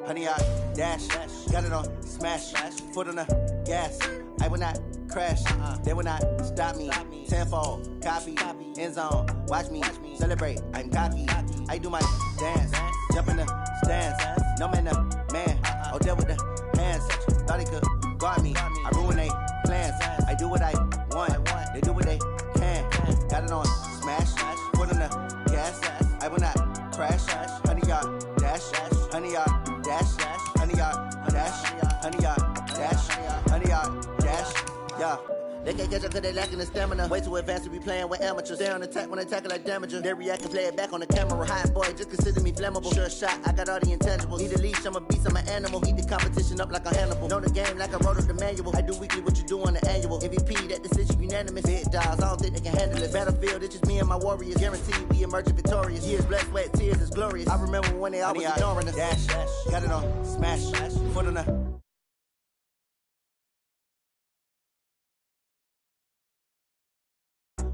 honey, I dash. Got it on smash, foot on the gas. I will not crash, they will not stop me. Tenfold, copy, end zone, watch me celebrate. I'm cocky, I do my dance, jump in the stands. No man, man, oh, deal with the hands. Thought he could guard me, I ruin they plans. I do what I want, they do what they can. Got it on smash, foot on the gas. I will not crash, honey, yard dash, honey, yard dash, honey, yard dash, honey, yard dash, honey, yard dash, yeah. They can't catch up cause they lacking the stamina. Way too advanced to be playing with amateurs. Stay on attack when they tackle like damager. They react and play it back on the camera. Hot boy, just consider me flammable. Sure shot, I got all the intangibles. Need a leash, I'm a beast, I'm an animal. Heat the competition up like a Hannibal. Know the game like I wrote up the manual. I do weekly what you do on the annual. MVP, that decision unanimous. Big dogs, I don't think they can handle it. Battlefield, it's just me and my warriors. Guaranteed we emerging victorious. Years, blood, sweat, tears, it's glorious. I remember when they always ignoring us. Dash, got it on smash, foot on the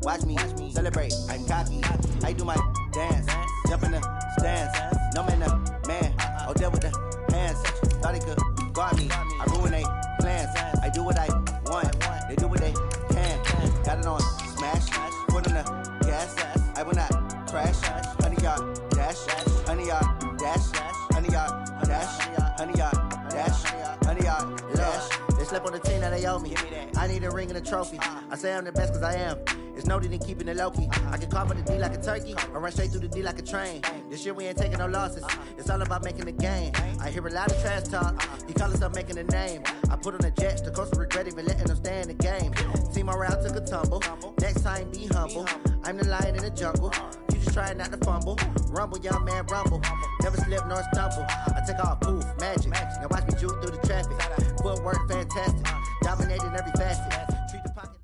watch me celebrate. I'm cocky, I do my dance, jump in the stands. No man, man, oh, deal with the hands. Thought he could guard me, I ruin they plans. I do what I want, they do what they can. Got it on smash, foot on the gas. I will not crash, honey, yard dash, honey, yard dash, honey, yard dash, honey, yard dash, honey, yard dash. They slept on the team that they owe me. I need a ring and a trophy. I say I'm the best cause I am. It's noted in keeping it low-key. I can cough with the D like a turkey, or run straight through the D like a train. This year we ain't taking no losses. It's all about making the game. I hear a lot of trash talk. He call himself making a name. I put on the Jets. The coach will regret even letting them stay in the game. Team morale took a tumble. Next time be humble. I'm the lion in the jungle. You just trying not to fumble. Rumble, young man, rumble. Never slip nor stumble. I take off, poof, magic. Now watch me juke through the traffic. Footwork fantastic. Dominating every facet. Treat the pocket.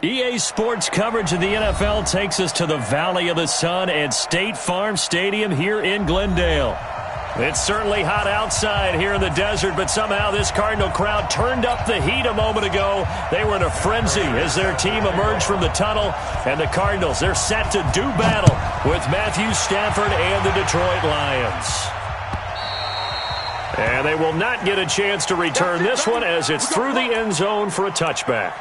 EA Sports coverage of the NFL takes us to the Valley of the Sun at State Farm Stadium here in Glendale. It's certainly hot outside here in the desert, but somehow this Cardinal crowd turned up the heat a moment ago. They were in a frenzy as their team emerged from the tunnel, and the Cardinals, they're set to do battle with Matthew Stafford and the Detroit Lions. And they will not get a chance to return this one as it's through the end zone for a touchback.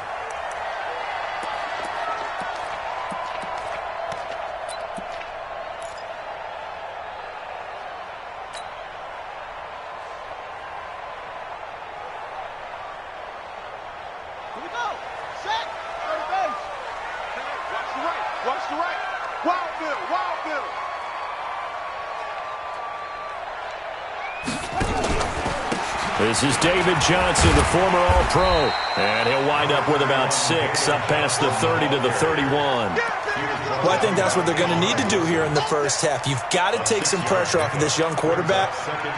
This is David Johnson, the former All-Pro, and he'll wind up with about 6 up past the 30 to the 31. Well, I think that's what they're going to need to do here in the first half. You've got to take some pressure off of this young quarterback,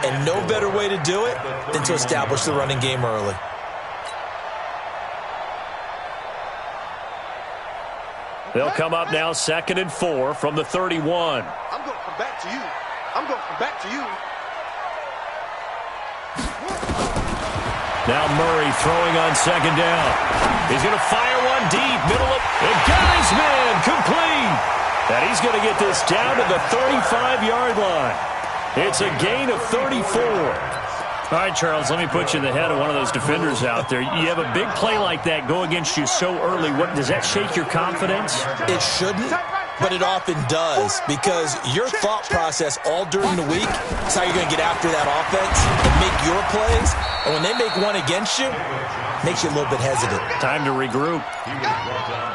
and no better way to do it than to establish the running game early. They'll come up now 2nd and 4 from the 31. I'm going to come back to you. I'm going to come back to you. Now Murray throwing on 2nd down. He's going to fire one deep, middle of it. Got his man, complete. And he's going to get this down to the 35-yard line. It's a gain of 34. All right, Charles, let me put you in the head of one of those defenders out there. You have a big play like that go against you so early. What does that shake your confidence? It shouldn't, but it often does, because your thought process all during the week is how you're going to get after that offense and make your plays. And when they make one against you, it makes you a little bit hesitant. Time to regroup.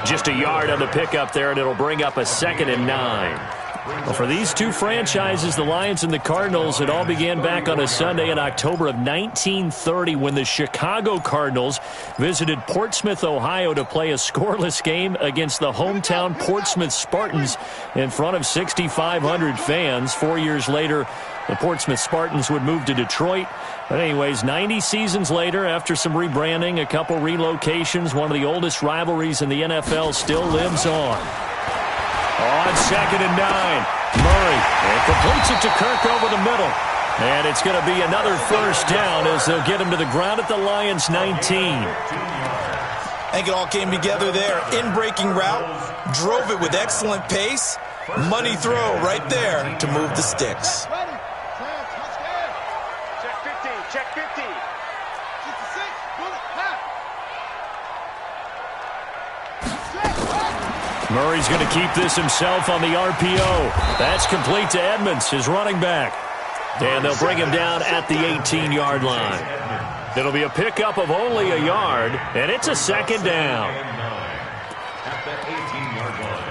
Just a yard on the pickup there, and it'll bring up a 2nd and 9. Well, for these two franchises, the Lions and the Cardinals, it all began back on a Sunday in October of 1930 when the Chicago Cardinals visited Portsmouth, Ohio to play a scoreless game against the hometown Portsmouth Spartans in front of 6,500 fans. 4 years later, the Portsmouth Spartans would move to Detroit. But anyways, 90 seasons later, after some rebranding, a couple relocations, one of the oldest rivalries in the NFL still lives on. On 2nd and 9, Murray completes it to Kirk over the middle. And it's going to be another first down as they'll get him to the ground at the Lions' 19. I think it all came together there. In-breaking route, drove it with excellent pace. Money throw right there to move the sticks. Murray's going to keep this himself on the RPO. That's complete to Edmonds, his running back. And they'll bring him down at the 18-yard line. It'll be a pickup of only a yard, and it's a second down. At the 18-yard line.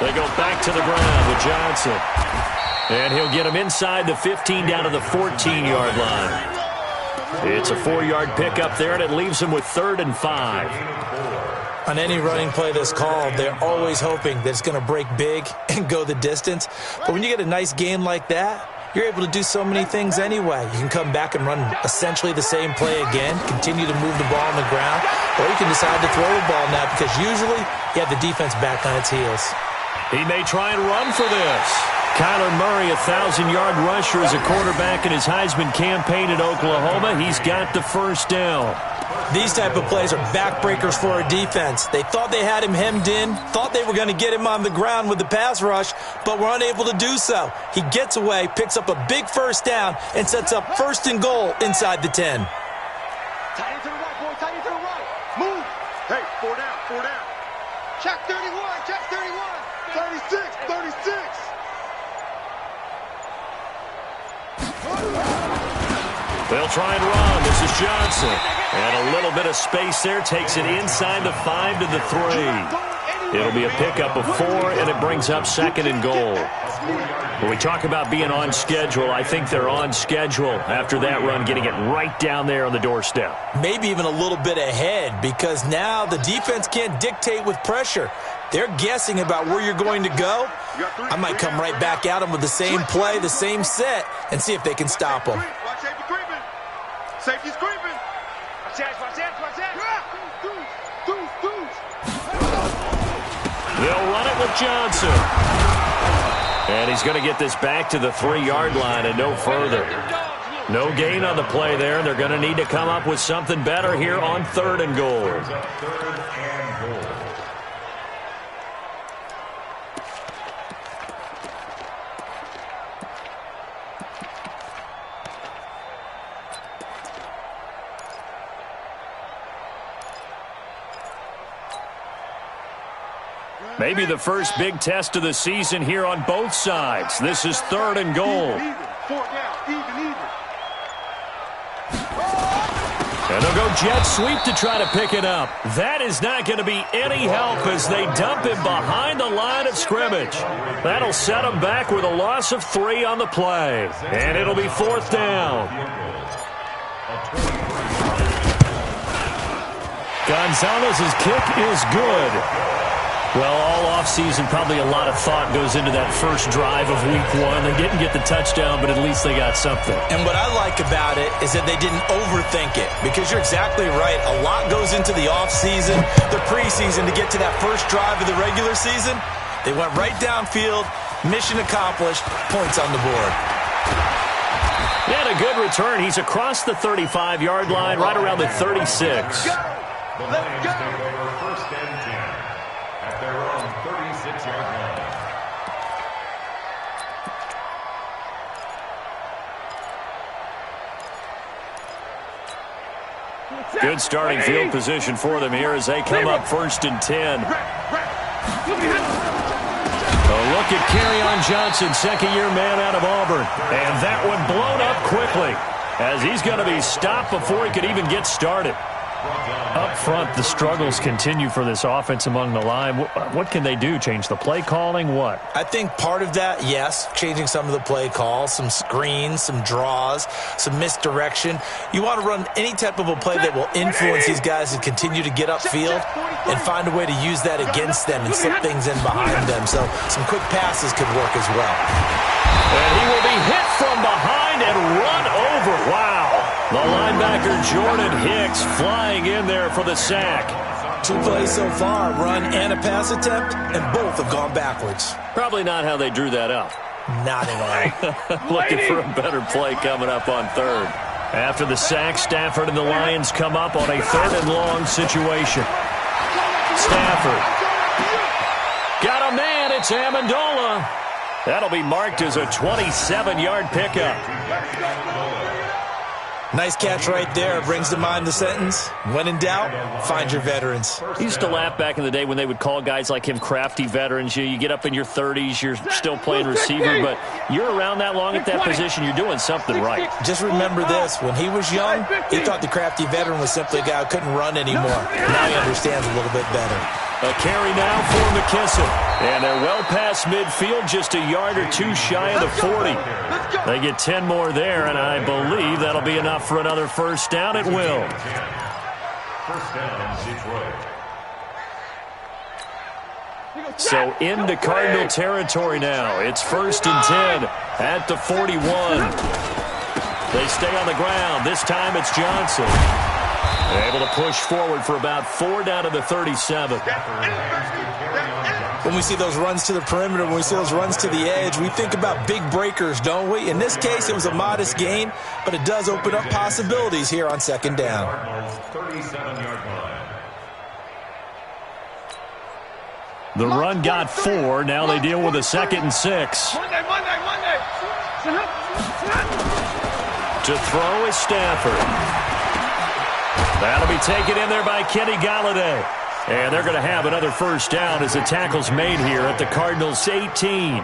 They go back to the ground with Johnson. And he'll get him inside the 15 down to the 14-yard line. It's a 4-yard pickup there, and it leaves him with 3rd and 5. On any running play that's called, they're always hoping that it's going to break big and go the distance. But when you get a nice game like that, you're able to do so many things anyway. You can come back and run essentially the same play again, continue to move the ball on the ground, or you can decide to throw the ball now because usually you have the defense back on its heels. He may try and run for this. Kyler Murray, a 1,000-yard rusher as a quarterback in his Heisman campaign in Oklahoma. He's got the first down. These type of plays are backbreakers for a defense. They thought they had him hemmed in, thought they were going to get him on the ground with the pass rush, but were unable to do so. He gets away, picks up a big first down, and sets up 1st and goal inside the 10. Tight end to the right, boy. Tight end to the right. Move. Hey, 4 down, 4 down. Check 31, check 31. 36, 36. They'll try and run. This is Johnson. And a little bit of space there. Takes it inside the 5 to the 3. It'll be a pickup of 4, and it brings up 2nd and goal. When we talk about being on schedule, I think they're on schedule after that run, getting it right down there on the doorstep. Maybe even a little bit ahead because now the defense can't dictate with pressure. They're guessing about where you're going to go. I might come right back at them with the same play, the same set, and see if they can stop them. Watch safety creeping. Safety's creeping. Watch that, watch that, watch that. They'll run it with Johnson. And he's going to get this back to the 3-yard line and no further. No gain on the play there. They're going to need to come up with something better here on 3rd and goal. Maybe the first big test of the season here on both sides. This is 3rd and goal. Even. 4 down, even. And they'll go jet sweep to try to pick it up. That is not going to be any help as they dump him behind the line of scrimmage. That'll set them back with a loss of 3 on the play. And it'll be 4th down. Gonzalez's kick is good. Well, all offseason, probably a lot of thought goes into that first drive of Week 1. They didn't get the touchdown, but at least they got something. And what I like about it is that they didn't overthink it, because you're exactly right. A lot goes into the offseason, the preseason, to get to that first drive of the regular season. They went right downfield, mission accomplished, points on the board. He had a good return. He's across the 35-yard line, right around the 36. Let's go. First and 10 at their own 36-yard line. Good starting field position for them here as they come up 1st and 10. A look at Kerryon Johnson, second-year man out of Auburn. And that one blown up quickly as he's going to be stopped before he could even get started. Up front, the struggles continue for this offense among the line. What can they do? Change the play calling? What? I think part of that, yes, changing some of the play calls, some screens, some draws, some misdirection. You want to run any type of a play that will influence these guys and continue to get upfield and find a way to use that against them and slip things in behind them. So some quick passes could work as well. And he will be hit from behind and run over. Wow. The linebacker Jordan Hicks flying in there for the sack. 2 plays so far, a run and a pass attempt, and both have gone backwards. Probably not how they drew that up. Not at all. Looking for a better play coming up on third. After the sack, Stafford and the Lions come up on a 3rd and long situation. Stafford. Got a man. It's Amendola. That'll be marked as a 27-yard pickup. Nice catch right there. Brings to mind the sentence, when in doubt, find your veterans. He used to laugh back in the day when they would call guys like him crafty veterans. You get up in your 30s, you're still playing receiver, but you're around that long at that position, you're doing something right. Just remember this. When he was young, he thought the crafty veteran was simply a guy who couldn't run anymore. Now he understands a little bit better. A carry now for McKissick. And they're well past midfield, just a yard or 2 shy of the 40. They get 10 more there, and I believe that'll be enough for another first down. It will. First down, Detroit. So into Cardinal territory now. It's 1st and 10 at the 41. They stay on the ground. This time it's Johnson. Able to push forward for about 4 down to the 37. When we see those runs to the perimeter, when we see those runs to the edge, we think about big breakers, don't we? In this case, it was a modest gain, but it does open up possibilities here on 2nd down. 37-yard line. The run got 4. Now they deal with a 2nd and 6. To throw is Stafford. That'll be taken in there by Kenny Galladay. And they're going to have another first down as the tackle's made here at the Cardinals' 18.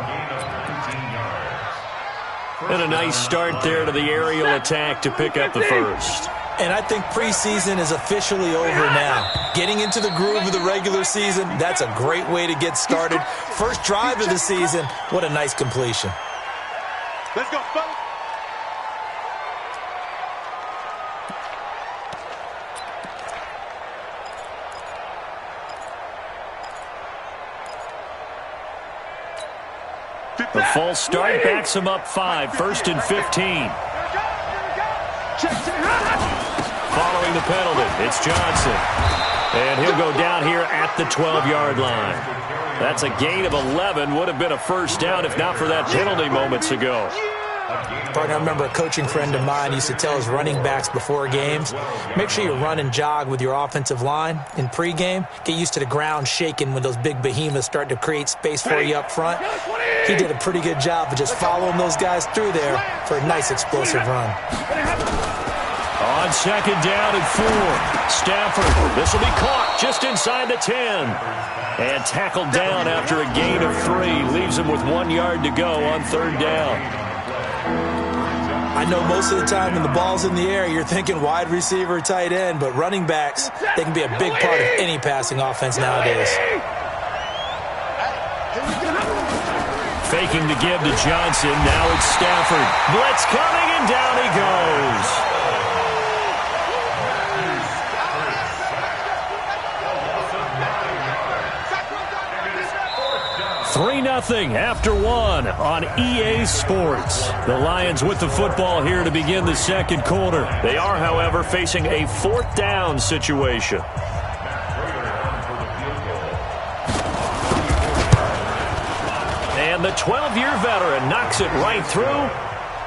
And a nice start there to the aerial attack to pick up the first. And I think preseason is officially over now. Getting into the groove of the regular season, that's a great way to get started. First drive of the season, what a nice completion. Let's go, fellas. The false start backs him up 5, 1st and 15. Following the penalty, it's Johnson. And he'll go down here at the 12-yard line. That's a gain of 11. Would have been a first down if not for that penalty moments ago. Partner, I remember a coaching friend of mine used to tell his running backs before games, make sure you run and jog with your offensive line in pregame. Get used to the ground shaking when those big behemoths start to create space for you up front. He did a pretty good job of just following those guys through there for a nice explosive run. On 2nd down and 4, Stafford. This will be caught just inside the 10. And tackled down after a gain of 3. Leaves him with 1 yard to go on 3rd down. I know most of the time when the ball's in the air, you're thinking wide receiver, tight end, but running backs, they can be a big part of any passing offense nowadays. Faking the give to Johnson. Now it's Stafford. Blitz coming, and down he goes. 3-0 after 1 on EA Sports. The Lions with the football here to begin the 2nd quarter. They are, however, facing a 4th down situation. And the 12-year veteran knocks it right through,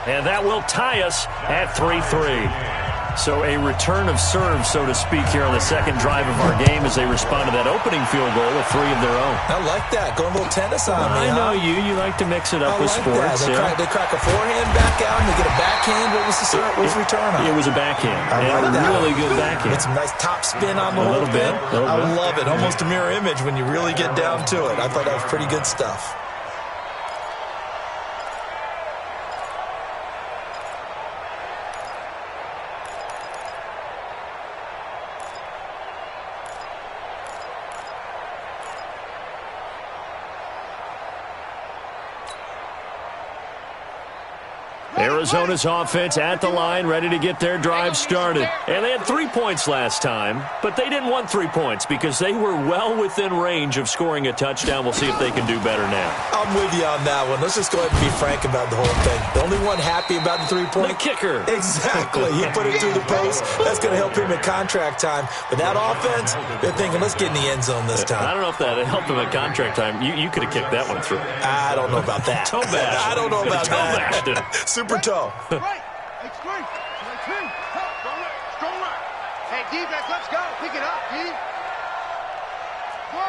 and that will tie us at 3-3. So a return of serve, so to speak, here on the 2nd drive of our game as they respond to that opening field goal with 3 of their own. I like that. Going a little tennis on me, I know you. You like to mix it up with like sports. That. They crack a forehand back out, and they get a backhand. What was the serve? What was the return on? It was a backhand. I like that. Really good backhand. Get some nice top spin on the whole thing. I love it. Almost a mirror image when you really get down to it. I thought that was pretty good stuff. Arizona's offense at the line, ready to get their drive started. And they had 3 points last time, but they didn't want 3 points because they were well within range of scoring a touchdown. We'll see if they can do better now. I'm with you on that one. Let's just go ahead and be frank about the whole thing. The only one happy about the 3-point? The kicker. Exactly. He put it through the post. That's going to help him in contract time. But that offense, they're thinking, let's get in the end zone this time. I don't know if that helped him in contract time. You could have kicked that one through. I don't know about that. Toe bash. I don't know about that. Super toe. Right. Extreme. Strong right. Hey, defense, let's go. Pick it up, D. Go.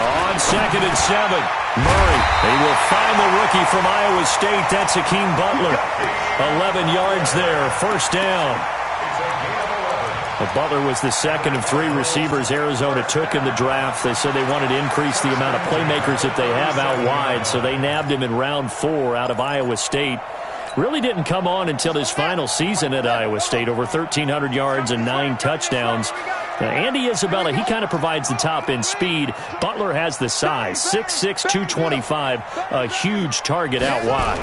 On 2nd and 7, Murray. They will find the rookie from Iowa State. That's Hakeem Butler. 11 yards there. First down. But Butler was the second of 3 receivers Arizona took in the draft. They said they wanted to increase the amount of playmakers that they have out wide, so they nabbed him in round 4 out of Iowa State. Really didn't come on until his final season at Iowa State, over 1,300 yards and 9 touchdowns. Now, Andy Isabella, he kind of provides the top-end speed. Butler has the size, 6'6", 225, a huge target out wide.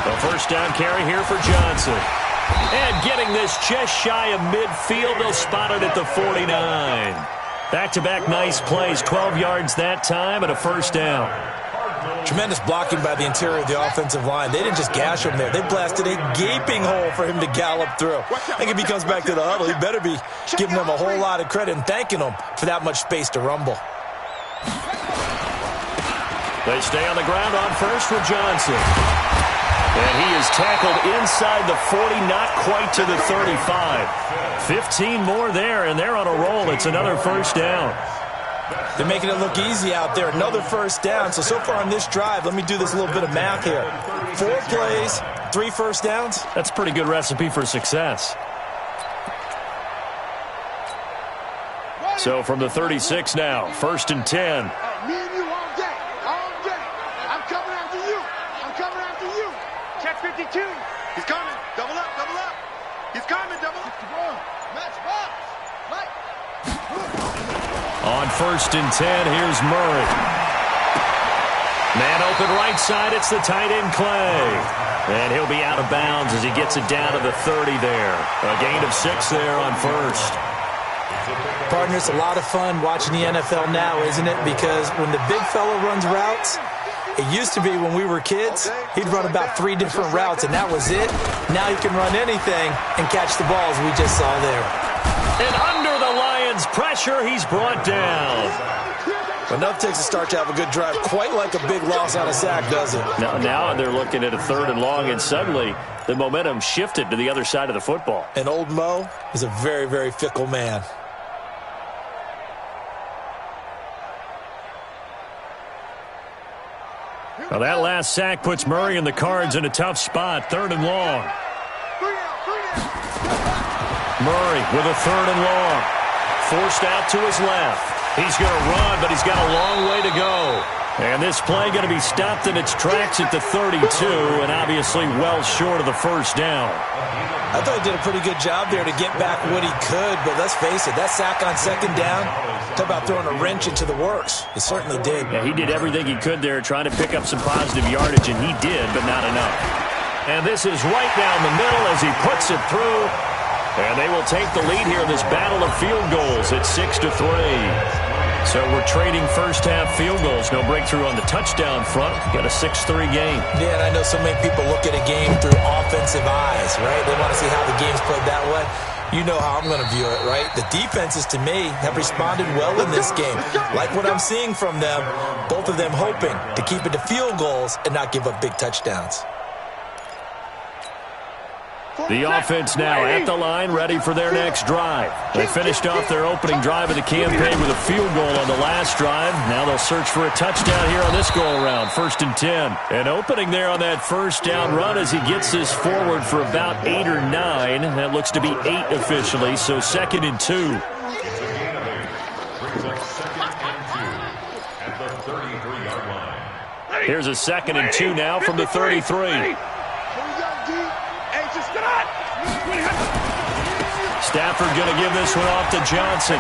The first down carry here for Johnson. And getting this just shy of midfield, they'll spot it at the 49. Back-to-back nice plays, 12 yards that time and a first down. Tremendous blocking by the interior of the offensive line. They didn't just gash him there. They blasted a gaping hole for him to gallop through. I think if he comes back to the huddle, he better be giving them a whole lot of credit and thanking them for that much space to rumble. They stay on the ground on first with Johnson. And he is tackled inside the 40, not quite to the 35. 15 more there, and they're on a roll. It's another first down. They're making it look easy out there. Another first down. So far on this drive, let me do this little bit of math here. 4 plays, 3 first downs. That's a pretty good recipe for success. So from the 36 now, 1st and 10. Me and you all day. All day. I'm coming after you. I'm coming after you. Check 52. He's coming. Double up. Double up. He's coming. Double up. Match box. Right. On 1st and 10, here's Murray. Man open right side, it's the tight end Clay. And he'll be out of bounds as he gets it down to the 30 there. A gain of 6 there on 1st. Partner, it's a lot of fun watching the NFL now, isn't it? Because when the big fella runs routes, it used to be when we were kids, he'd run about 3 different routes, and that was it. Now he can run anything and catch the balls we just saw there. And under the Lions' pressure, he's brought down. Enough takes a start to have a good drive. Quite like a big loss on a sack, does it? Now they're looking at a 3rd and long, and suddenly the momentum shifted to the other side of the football. And old Mo is a very, very fickle man. Well, that last sack puts Murray and the Cards in a tough spot. 3rd and long. Murray with a 3rd and long. Forced out to his left. He's going to run, but he's got a long way to go. And this play going to be stopped in its tracks at the 32, and obviously well short of the first down. I thought he did a pretty good job there to get back what he could, but let's face it, that sack on 2nd down, talk about throwing a wrench into the works. It certainly did. Yeah, he did everything he could there trying to pick up some positive yardage, and he did, but not enough. And this is right down the middle as he puts it through. And they will take the lead here in this battle of field goals at 6-3. So we're trading first-half field goals. No breakthrough on the touchdown front. Got a 6-3 game. Yeah, and I know so many people look at a game through offensive eyes, right? They want to see how the game's played that way. You know how I'm going to view it, right? The defenses, to me, have responded well in this game. Like what I'm seeing from them, both of them hoping to keep it to field goals and not give up big touchdowns. The offense now at the line, ready for their next drive. They finished off their opening drive of the campaign with a field goal on the last drive. Now they'll search for a touchdown here on this go-around, 1st and 10. And opening there on that first down run as he gets this forward for about 8 or 9. That looks to be 8 officially, so 2nd and 2. Here's a 2nd and 2 now from the 33. Stafford going to give this one off to Johnson.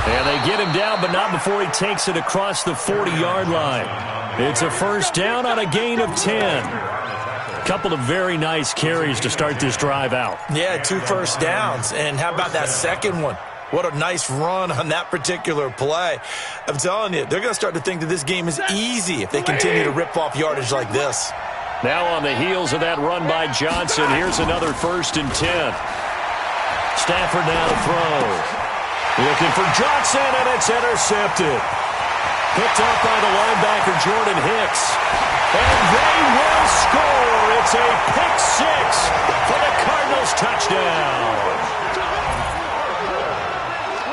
And they get him down, but not before he takes it across the 40-yard line. It's a first down on a gain of 10. Couple of very nice carries to start this drive out. Yeah, 2 first downs. And how about that second one? What a nice run on that particular play. I'm telling you, they're going to start to think that this game is easy if they continue to rip off yardage like this. Now on the heels of that run by Johnson, here's another 1st and 10. Stafford now to throw. Looking for Johnson, and it's intercepted. Picked up by the linebacker, Jordan Hicks. And they will score. It's a pick 6 for the Cardinals touchdown.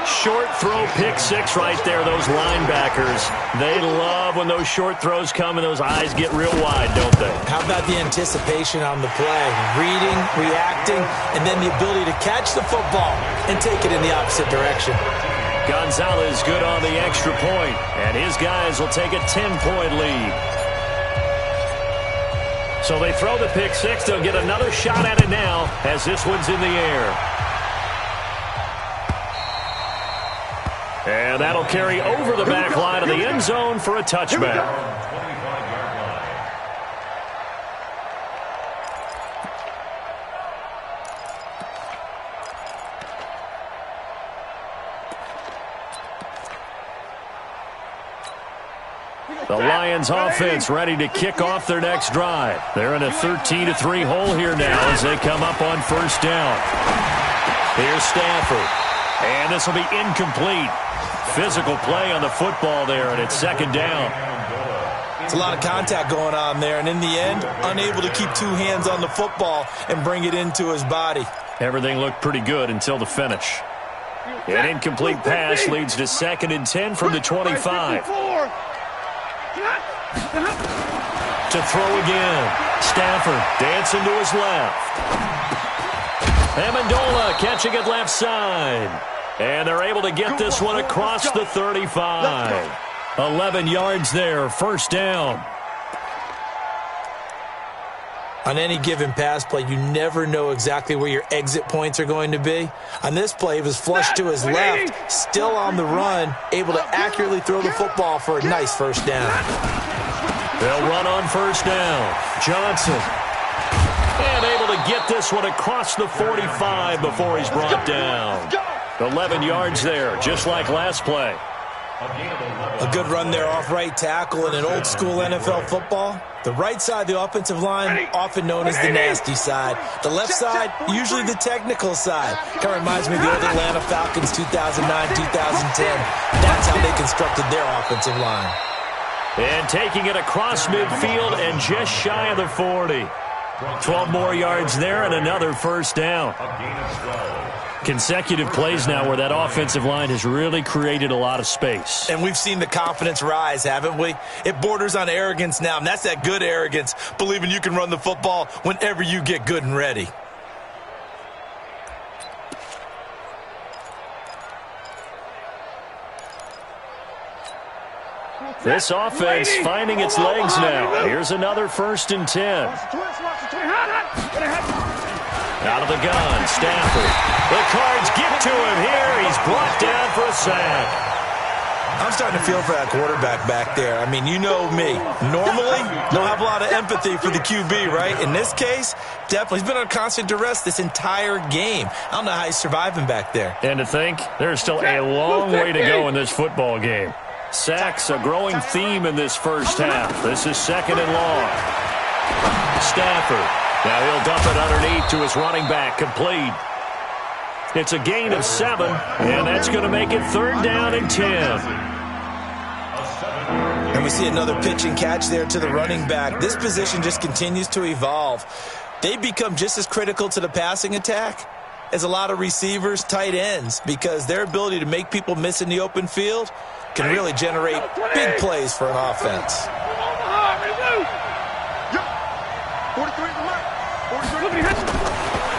Short throw, pick 6 right there, those linebackers. They love when those short throws come and those eyes get real wide, don't they? How about the anticipation on the play? Reading, reacting, and then the ability to catch the football and take it in the opposite direction. Gonzalez good on the extra point, and his guys will take a 10-point lead. So they throw the pick 6. They'll get another shot at it now as this one's in the air. And that'll carry over the back line of the end zone for a touchback. The Lions offense ready to kick off their next drive. They're in a 13-3 hole here now as they come up on first down. Here's Stafford. And this will be incomplete. Physical play on the football there, and it's 2nd down. It's a lot of contact going on there, and in the end, unable to keep 2 hands on the football and bring it into his body. Everything looked pretty good until the finish. An incomplete pass leads to 2nd and 10 from the 25. To throw again. Stafford dancing to his left. Amendola catching it left side. And they're able to get this one across the 35. 11 yards there, first down. On any given pass play, you never know exactly where your exit points are going to be. On this play, he was flushed to his left, still on the run, able to accurately throw the football for a nice first down. They'll run on first down. Johnson. And able to get this one across the 45 before he's brought down. 11 yards there, just like last play. A good run there off right tackle in an old-school NFL football. The right side of the offensive line, often known as the nasty side. The left side, usually the technical side. Kind of reminds me of the old Atlanta Falcons 2009, 2010. That's how they constructed their offensive line. And taking it across midfield and just shy of the 40. 12 more yards there and another first down. Consecutive plays now where that offensive line has really created a lot of space. And we've seen the confidence rise, haven't we? It borders on arrogance now, and that's that good arrogance, believing you can run the football whenever you get good and ready. This offense finding its legs now. Here's another 1st and 10. Out of the gun, Stafford. The Cards get to him here. He's brought down for a sack. I'm starting to feel for that quarterback back there. I mean, you know me. Normally, don't have a lot of empathy for the QB, right? In this case, definitely. He's been on constant duress this entire game. I don't know how he's surviving back there. And to think, there's still a long way to go in this football game. Sacks, a growing theme in this first half. This is 2nd and long. Stafford. Now he'll dump it underneath to his running back, complete. It's a gain of 7, and that's going to make it 3rd down and 10. And we see another pitch and catch there to the running back. This position just continues to evolve. They become just as critical to the passing attack as a lot of receivers, tight ends, because their ability to make people miss in the open field can really generate big plays for an offense.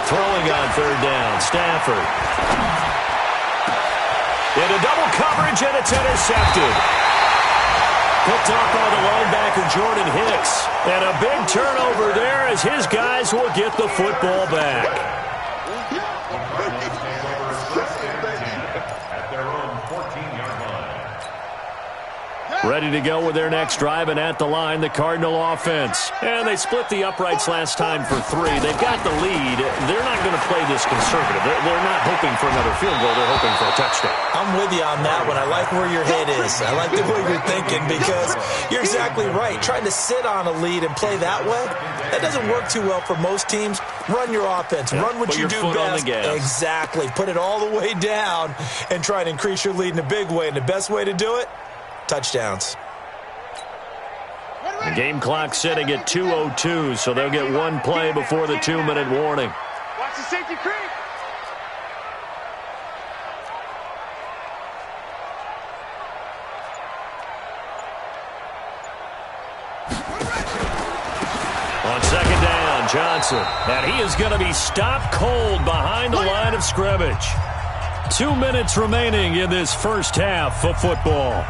Throwing on 3rd down, Stafford. Into double coverage, and it's intercepted. Picked up by the linebacker, Jordan Hicks. And a big turnover there as his guys will get the football back. At their own 14 Ready to go with their next drive, and at the line, the Cardinal offense. And they split the uprights last time for 3. They've got the lead. They're not going to play this conservative. They're not hoping for another field goal. They're hoping for a touchdown. I'm with you on that one. I like where your head is. I like the way you're thinking because you're exactly right. Trying to sit on a lead and play that way, that doesn't work too well for most teams. Run your offense. Run what you do best. Exactly. Put it all the way down and try and increase your lead in a big way. And the best way to do it, touchdowns. The game clock sitting at 2:02, so they'll get one play before the 2-minute warning. Watch the safety creep. On second down, Johnson. And he is going to be stopped cold behind the line of scrimmage. 2 minutes remaining in this first half of football.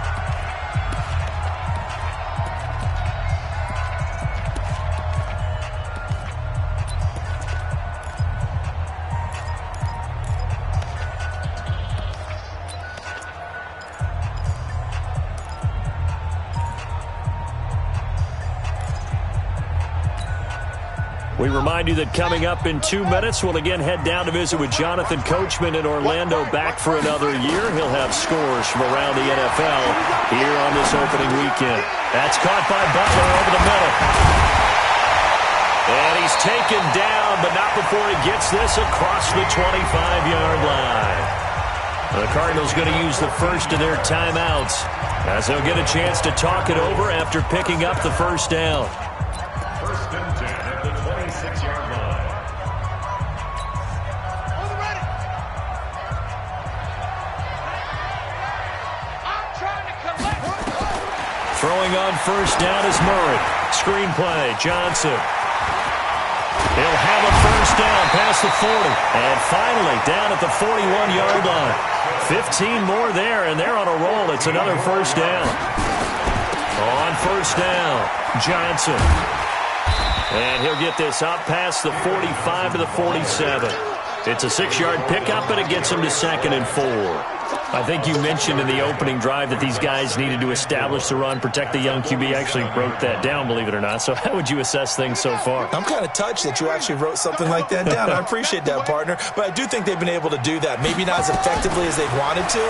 We remind you that coming up in 2 minutes, we'll again head down to visit with Jonathan Coachman in Orlando, back for another year. He'll have scores from around the NFL here on this opening weekend. That's caught by Butler over the middle. And he's taken down, but not before he gets this across the 25-yard line. The Cardinals going to use the first of their timeouts as they'll get a chance to talk it over after picking up the first down. First and 10 at the 26-yard line. Throwing on first down is Murray. Screen play, Johnson. He'll have a first down past the 40. And finally down at the 41-yard line. 15 more there, and they're on a roll. It's another first down. On first down, Johnson. And he'll get this up past the 45 to the 47. It's a 6-yard pickup, and it gets him to 2nd and 4. I think you mentioned in the opening drive that these guys needed to establish the run, protect the young QB. Actually wrote that down, believe it or not. So how would you assess things so far? I'm kind of touched that you actually wrote something like that down. I appreciate that, partner. But I do think they've been able to do that. Maybe not as effectively as they've wanted to,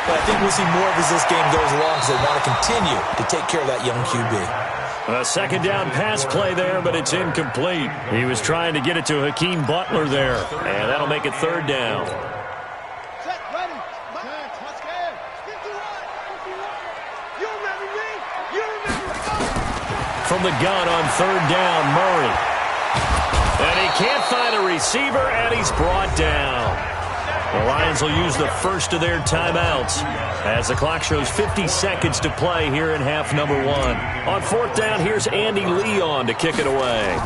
but I think we'll see more of as this game goes along because they want to continue to take care of that young QB. A second down pass play there, but it's incomplete. He was trying to get it to Hakeem Butler there, and that'll make it third down. From the gun on third down, Murray. And he can't find a receiver, and he's brought down. The Lions will use the first of their timeouts as the clock shows 50 seconds to play here in half number 1. On fourth down, here's Andy Leon to kick it away.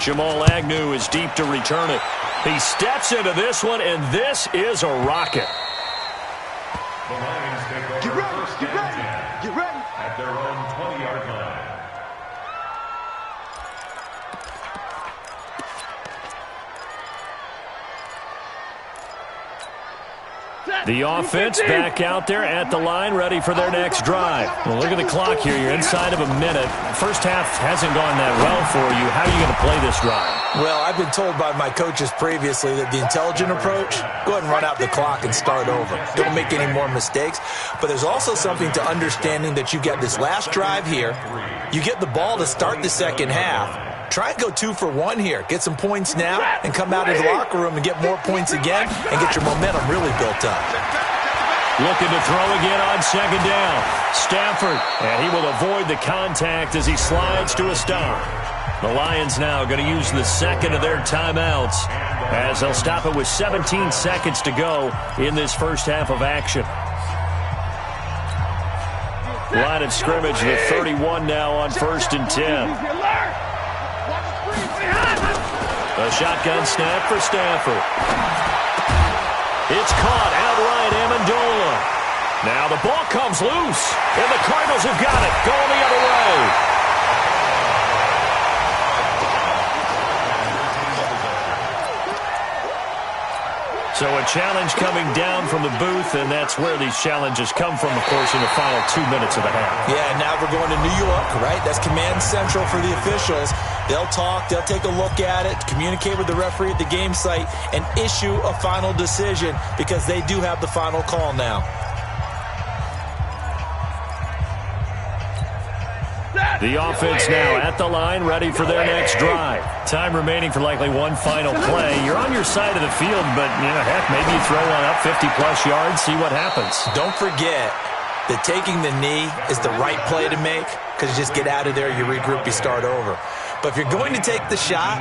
Jamal Agnew is deep to return it. He steps into this one, and this is a rocket. The Lions take over first and 10 at their own 20-yard line. The offense back out there at the line, ready for their next drive. Well, look at the clock here. You're inside of a minute. First half hasn't gone that well for you. How are you going to play this drive? Well, I've been told by my coaches previously that the intelligent approach, go ahead and run out the clock and start over. Don't make any more mistakes. But there's also something to understanding that you get this last drive here. You get the ball to start the second half. Try and go 2 for 1 here. Get some points now and come out of the locker room and get more points again and get your momentum really built up. Looking to throw again on second down. Stafford, and he will avoid the contact as he slides to a stop. The Lions now going to use the second of their timeouts as they'll stop it with 17 seconds to go in this first half of action. Line of scrimmage, the 31 now on first and 10. A shotgun snap for Stafford. It's caught outright, Amendola. Now the ball comes loose, and the Cardinals have got it, going the other way. So a challenge coming down from the booth, and that's where these challenges come from, of course, in the final 2 minutes of the half. Yeah, now we're going to New York, right? That's command central for the officials. They'll talk, they'll take a look at it, communicate with the referee at the game site, and issue a final decision because they do have the final call now. The offense now at the line, ready for their next drive. Time remaining for likely one final play. You're on your side of the field, but, heck, maybe you throw one up 50-plus yards, see what happens. Don't forget that taking the knee is the right play to make because you just get out of there, you regroup, you start over. But if you're going to take the shot,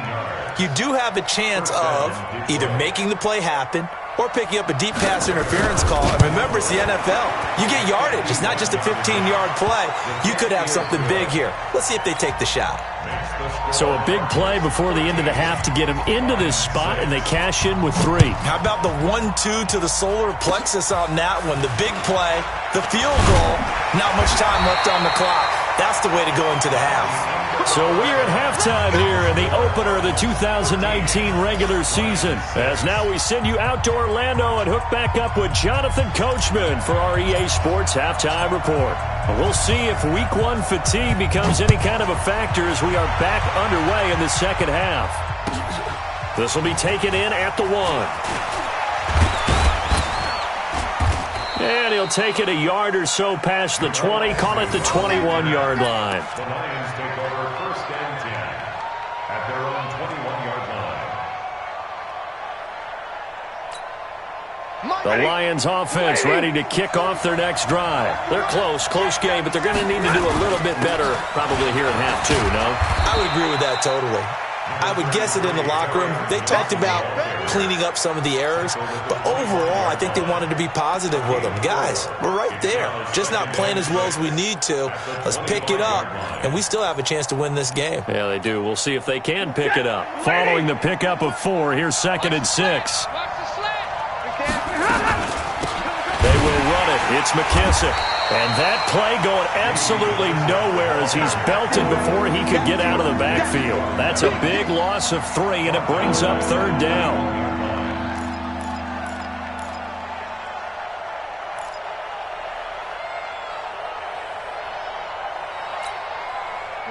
you do have a chance of either making the play happen or picking up a deep pass interference call. And remember, it's the NFL. You get yardage. It's not just a 15-yard play. You could have something big here. Let's see if they take the shot. So a big play before the end of the half to get them into this spot, and they cash in with 3. How about the 1-2 to the solar plexus on that one? The big play, the field goal, not much time left on the clock. That's the way to go into the half. So we're at halftime here in the opener of the 2019 regular season. As now we send you out to Orlando and hook back up with Jonathan Coachman for our EA Sports Halftime Report. We'll see if Week 1 fatigue becomes any kind of a factor as we are back underway in the second half. This will be taken in at the 1. And he'll take it a yard or so past the 20, call it the 21-yard line. The Lions take over first and 10 at their own 21-yard line. The Lions offense ready to kick off their next drive. They're close game, but they're going to need to do a little bit better probably here in half 2, no? I would agree with that totally. I would guess it in the locker room. They talked about cleaning up some of the errors, but overall, I think they wanted to be positive with them. Guys, we're right there. Just not playing as well as we need to. Let's pick it up, and we still have a chance to win this game. Yeah, they do. We'll see if they can pick it up. Following the pickup of 4, here's 2nd and 6. They will run it. It's McKissick. And that play going absolutely nowhere as he's belted before he could get out of the backfield. That's a big loss of 3, and it brings up 3rd down.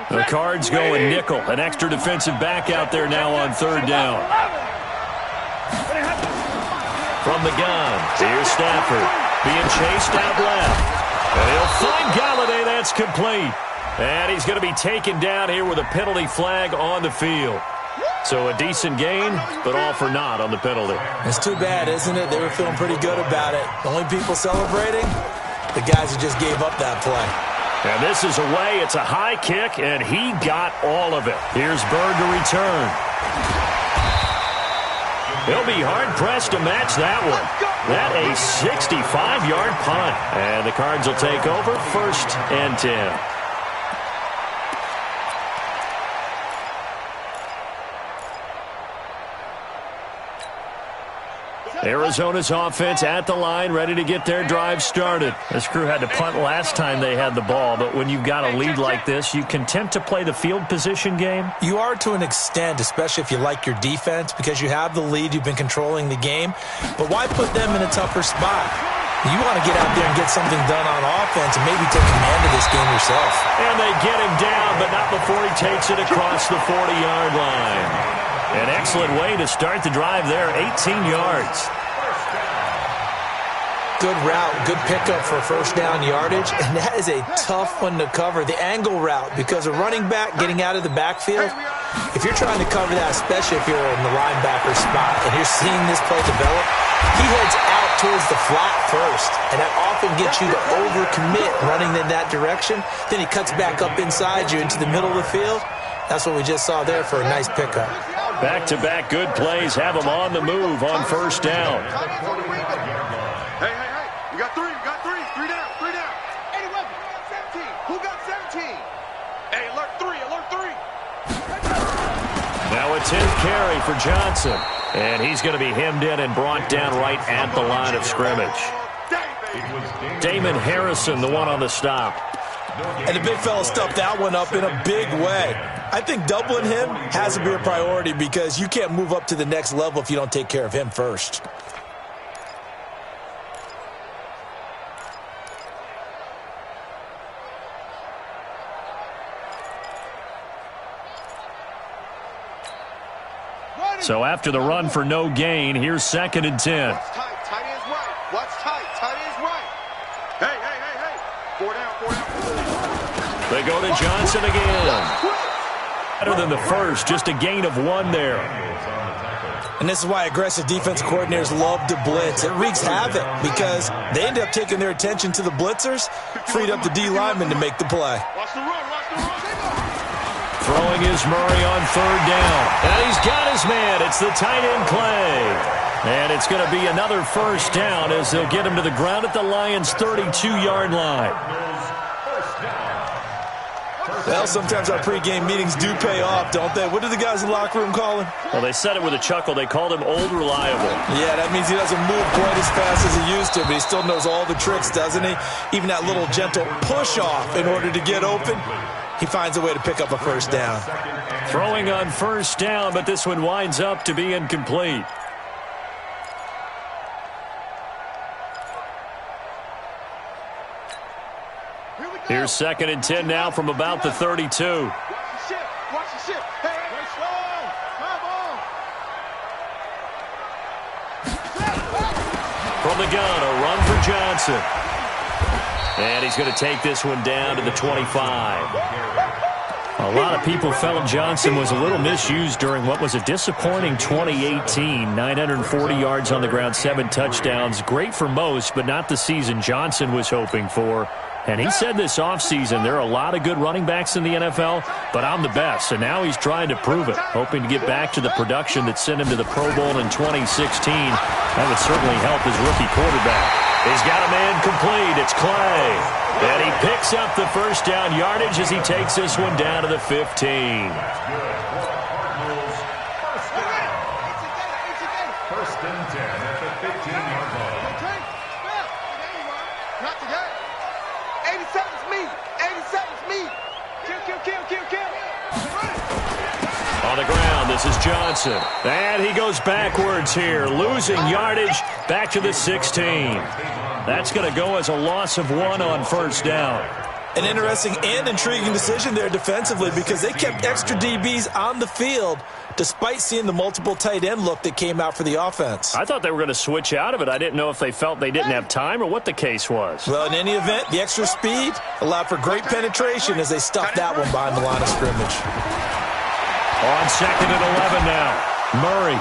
The Cards going nickel. An extra defensive back out there now on 3rd down. From the gun, here's Stafford being chased out left. And he'll find Galladay. That's complete. And he's going to be taken down here with a penalty flag on the field. So a decent gain, but all for naught on the penalty. It's too bad, isn't it? They were feeling pretty good about it. The only people celebrating, the guys who just gave up that play. And this is away. It's a high kick, and he got all of it. Here's Bird to return. He'll be hard-pressed to match that one. That a 65-yard punt. And the Cards will take over 1st and 10. Arizona's offense at the line, ready to get their drive started. This crew had to punt last time they had the ball, but when you've got a lead like this, you content to play the field position game? You are to an extent, especially if you like your defense, because you have the lead, you've been controlling the game. But why put them in a tougher spot? You want to get out there and get something done on offense and maybe take command of this game yourself. And they get him down, but not before he takes it across the 40-yard line. An excellent way to start the drive there, 18 yards. Good route, good pickup for 1st down yardage, and that is a tough one to cover, the angle route, because a running back getting out of the backfield, if you're trying to cover that, especially if you're in the linebacker spot and you're seeing this play develop, he heads out towards the flat first, and that often gets you to overcommit running in that direction. Then he cuts back up inside you into the middle of the field. That's what we just saw there for a nice pickup. Back-to-back good plays have them on the move on 1st down. Hey, you got 3, 3 down. Eddie Weber, 17, who got 17? Hey, alert 3. Now a 10th carry for Johnson, and he's going to be hemmed in and brought down right at the line of scrimmage. Damon Harrison, the one on the stop. And the big fella stuffed that one up in a big way. I think doubling him has to be a priority because you can't move up to the next level if you don't take care of him first. So after the run for no gain, here's 2nd and 10. Watch tight. Tight end's right. Watch tight. Tight end's right. Hey. 4 down. They go to Johnson again. Better than the first, just a gain of 1 there. And this is why aggressive defense coordinators love to blitz. It wreaks havoc because they end up taking their attention to the blitzers, freed up the D lineman to make the play. Watch the run. Throwing is Murray on 3rd down. And he's got his man. It's the tight end play. And it's going to be another 1st down as they'll get him to the ground at the Lions' 32-yard line. Well, sometimes our pregame meetings do pay off, don't they? What do the guys in the locker room call him? Well, they said it with a chuckle. They called him Old Reliable. Yeah, that means he doesn't move quite as fast as he used to, but he still knows all the tricks, doesn't he? Even that little gentle push-off in order to get open. He finds a way to pick up a 1st down. Throwing on 1st down, but this one winds up to be incomplete. Here's 2nd and 10 now from about the 32. Watch the ship. Hey, slow. Come on. From the gun, a run for Johnson. And he's going to take this one down to the 25. A lot of people felt Johnson was a little misused during what was a disappointing 2018. 940 yards on the ground, 7 touchdowns. Great for most, but not the season Johnson was hoping for. And he said this offseason there are a lot of good running backs in the NFL, but I'm the best. And now he's trying to prove it, hoping to get back to the production that sent him to the Pro Bowl in 2016. That would certainly help his rookie quarterback. He's got a man complete. It's Clay. And he picks up the 1st down yardage as he takes this one down to the 15. First and 10 at the 15-yard line. Not today. 87's me. 87's me. Kill. On the ground, this is Johnson. And he goes backwards here, losing yardage back to the 16. That's going to go as a loss of 1 on 1st down. An interesting and intriguing decision there defensively because they kept extra DBs on the field despite seeing the multiple tight end look that came out for the offense. I thought they were going to switch out of it. I didn't know if they felt they didn't have time or what the case was. Well, in any event, the extra speed allowed for great penetration as they stuffed that one behind the line of scrimmage. On 2nd and 11 now, Murray.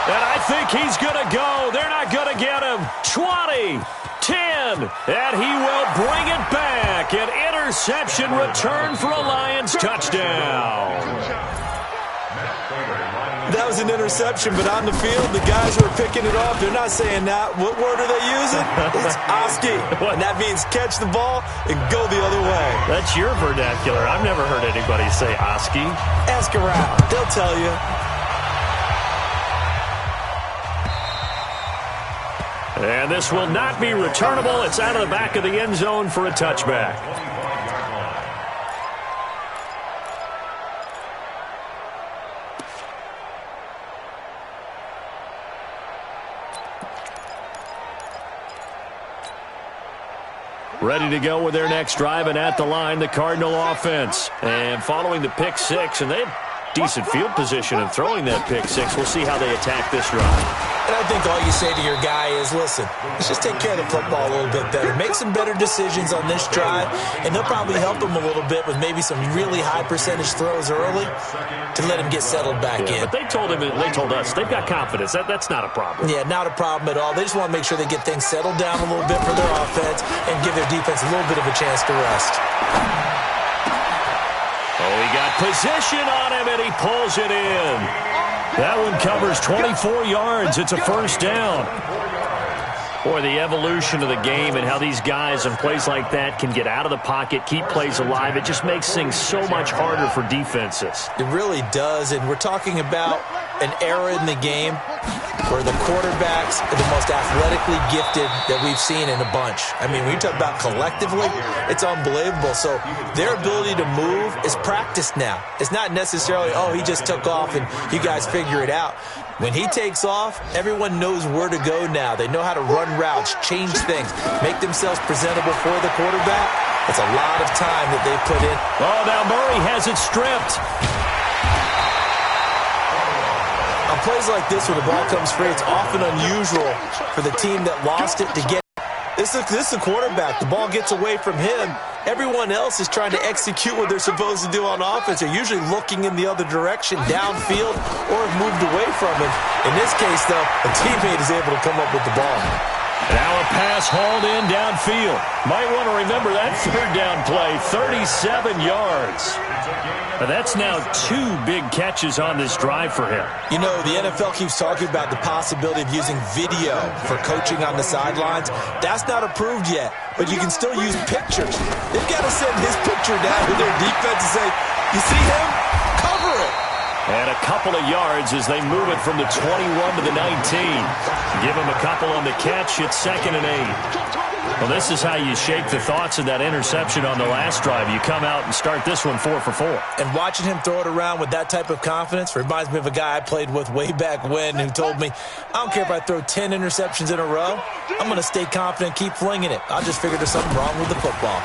And I think he's going to go. They're not going to get him. 20, 10, and he will bring it back. An interception return for a Lions touchdown. That was an interception, but on the field, the guys who are picking it off, they're not saying that. What word are they using? It's Oski. And that means catch the ball and go the other way. That's your vernacular. I've never heard anybody say Oski. Ask around. They'll tell you. And this will not be returnable. It's out of the back of the end zone for a touchback. Ready to go with their next drive, and at the line, the Cardinal offense. And following the pick 6, and they have decent field position in throwing that pick 6. We'll see how they attack this drive. And I think all you say to your guy is, listen, let's just take care of the football a little bit better. Make some better decisions on this drive, and they'll probably help him a little bit with maybe some really high percentage throws early to let him get settled back in. But they told us they've got confidence. That's not a problem. Yeah, not a problem at all. They just want to make sure they get things settled down a little bit for their offense and give their defense a little bit of a chance to rest. Oh, he got position on him, and he pulls it in. That one covers 24 yards. It's a 1st down. Boy, the evolution of the game and how these guys in plays like that can get out of the pocket, keep plays alive, it just makes things so much harder for defenses. It really does, and we're talking about an era in the game where the quarterbacks are the most athletically gifted that we've seen in a bunch. I mean, when you talk about collectively, it's unbelievable. So their ability to move is practiced now. It's not necessarily, oh, he just took off and you guys figure it out. When he takes off, everyone knows where to go now. They know how to run routes, change things, make themselves presentable for the quarterback. It's a lot of time that they put in. Oh, now Murray has it stripped. On plays like this, where the ball comes free, it's often unusual for the team that lost it to get. This is the quarterback. The ball gets away from him. Everyone else is trying to execute what they're supposed to do on offense. They're usually looking in the other direction, downfield, or have moved away from him. In this case, though, a teammate is able to come up with the ball. Now a pass hauled in downfield. Might want to remember that third down play, 37 yards. That's now 2 big catches on this drive for him. You know, the NFL keeps talking about the possibility of using video for coaching on the sidelines. That's not approved yet, but you can still use pictures. They've got to send his picture down to their defense and say, you see him? Cover it. And a couple of yards as they move it from the 21 to the 19. Give him a couple on the catch. It's 2nd and 8. Well, this is how you shake the thoughts of that interception on the last drive. You come out and start this one 4 for 4. And watching him throw it around with that type of confidence reminds me of a guy I played with way back when who told me, I don't care if I throw 10 interceptions in a row. I'm going to stay confident and keep flinging it. I just figured there's something wrong with the football.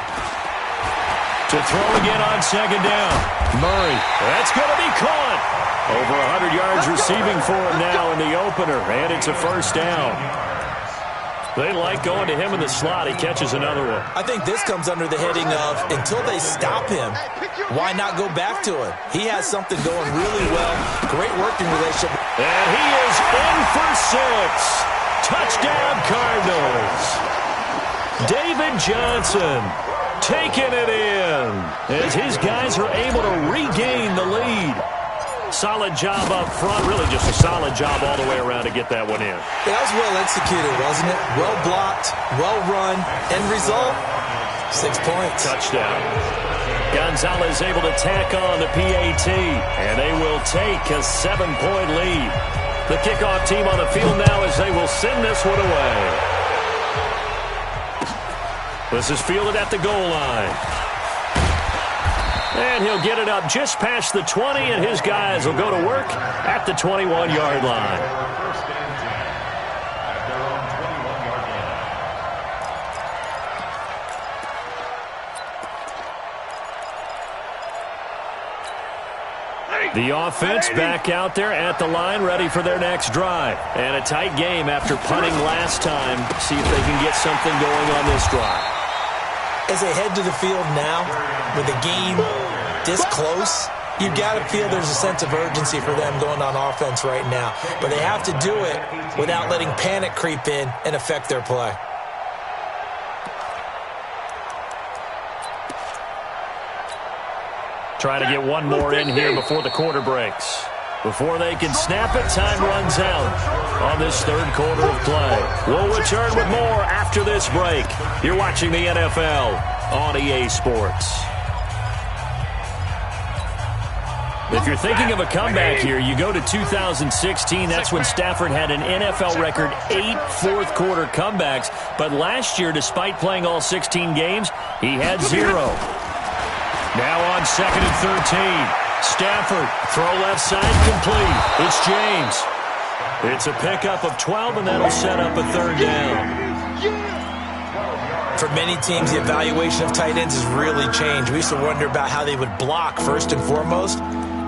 To throw again on 2nd down. Murray. That's going to be caught. Over 100 yards receiving for him now in the opener. And it's a 1st down. They like going to him in the slot. He catches another one. I think this comes under the heading of, until they stop him, why not go back to him? He has something going really well. Great working relationship. And he is in for 6. Touchdown, Cardinals. David Johnson taking it in as his guys are able to regain the lead. Solid job up front. Really just a solid job all the way around to get that one in. That was well executed, wasn't it? Well blocked, well run. End result, 6 points. Touchdown. Gonzalez able to tack on the PAT, and they will take a 7-point lead. The kickoff team on the field now as they will send this one away. This is fielded at the goal line. And he'll get it up just past the 20, and his guys will go to work at the 21-yard line. The offense back out there at the line, ready for their next drive. And a tight game after punting last time. See if they can get something going on this drive. As they head to the field now, with the game this close, you've got to feel there's a sense of urgency for them going on offense right now. But they have to do it without letting panic creep in and affect their play. Try to get one more in here before the quarter breaks. Before they can snap it, time runs out on this 3rd quarter of play. We'll return with more after this break. You're watching the NFL on EA Sports. If you're thinking of a comeback here, you go to 2016. That's when Stafford had an NFL record 8 fourth-quarter comebacks. But last year, despite playing all 16 games, he had 0. Now on 2nd and 13. Stafford, throw left side, complete. It's James. It's a pickup of 12, and that'll set up a 3rd down. For many teams, the evaluation of tight ends has really changed. We used to wonder about how they would block first and foremost.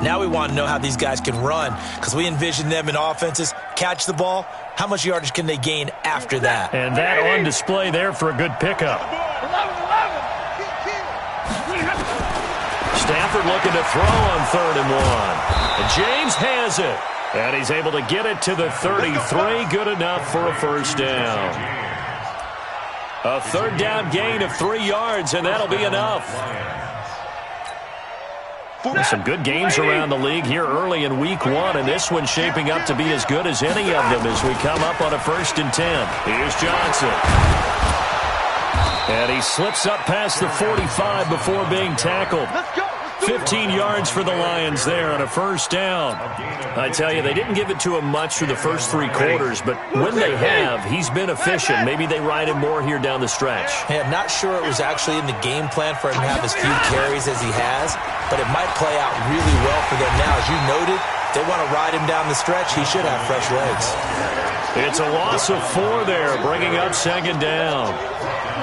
Now we want to know how these guys can run, because we envision them in offenses, catch the ball, how much yardage can they gain after that? And that on display there for a good pickup. Stafford looking to throw on 3rd and 1. And James has it. And he's able to get it to the 33. Good enough for a 1st down. A 3rd down gain of 3 yards, and that'll be enough. Some good games around the league here early in week 1, and this one's shaping up to be as good as any of them as we come up on a 1st and 10. Here's Johnson. And he slips up past the 45 before being tackled. 15 yards for the Lions there on a 1st down. I tell you, they didn't give it to him much through the first 3 quarters, but when they have, he's been efficient. Maybe they ride him more here down the stretch. Hey, I'm not sure it was actually in the game plan for him to have as few carries as he has, but it might play out really well for them now. As you noted, If they want to ride him down the stretch, he should have fresh legs. It's a loss of 4 there, bringing up second down.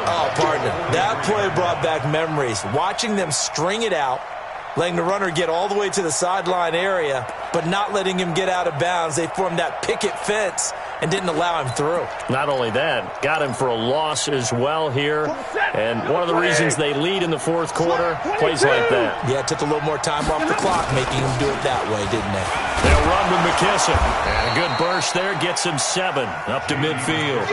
Oh, partner, that play brought back memories. Watching them string it out, letting the runner get all the way to the sideline area, but not letting him get out of bounds. They formed that picket fence and didn't allow him through. Not only that, got him for a loss as well here. And one of the reasons they lead in the fourth quarter, plays like that. Yeah, it took a little more time off the clock making him do it that way, didn't they? They'll run with McKissick. And a good burst there gets him 7 up to midfield.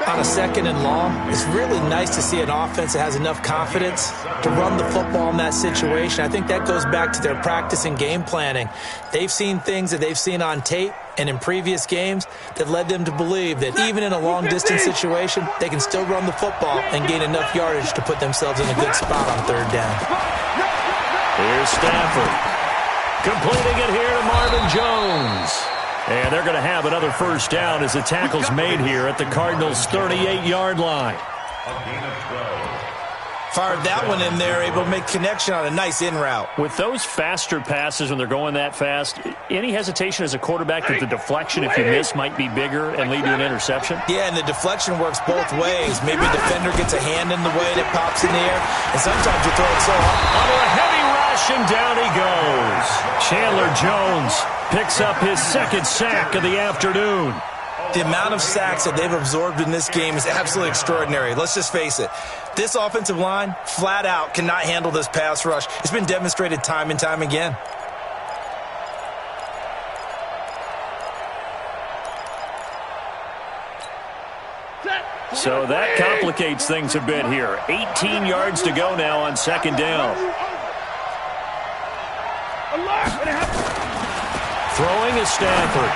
On a 2nd and long, it's really nice to see an offense that has enough confidence to run the football in that situation. I think that goes back to their practice and game planning. They've seen things that they've seen on tape and in previous games that led them to believe that even in a long-distance situation, they can still run the football and gain enough yardage to put themselves in a good spot on 3rd down. Here's Stafford. Completing it here to Marvin Jones. And they're going to have another first down as the tackle's made here at the Cardinals' 38-yard line. Fired that one in there, able to make connection on a nice in route. With those faster passes when they're going that fast, any hesitation as a quarterback that the deflection, if you miss, might be bigger and lead to an interception? Yeah, and the deflection works both ways. Maybe a defender gets a hand in the way and it pops in the air, and sometimes you throw it so hard. Under a heavy rush, and down he goes. Chandler Jones picks up his 2nd sack of the afternoon. The amount of sacks that they've absorbed in this game is absolutely extraordinary. Let's just face it. This offensive line, flat out, cannot handle this pass rush. It's been demonstrated time and time again. So that complicates things a bit here. 18 yards to go now on 2nd down. Throwing is Stafford.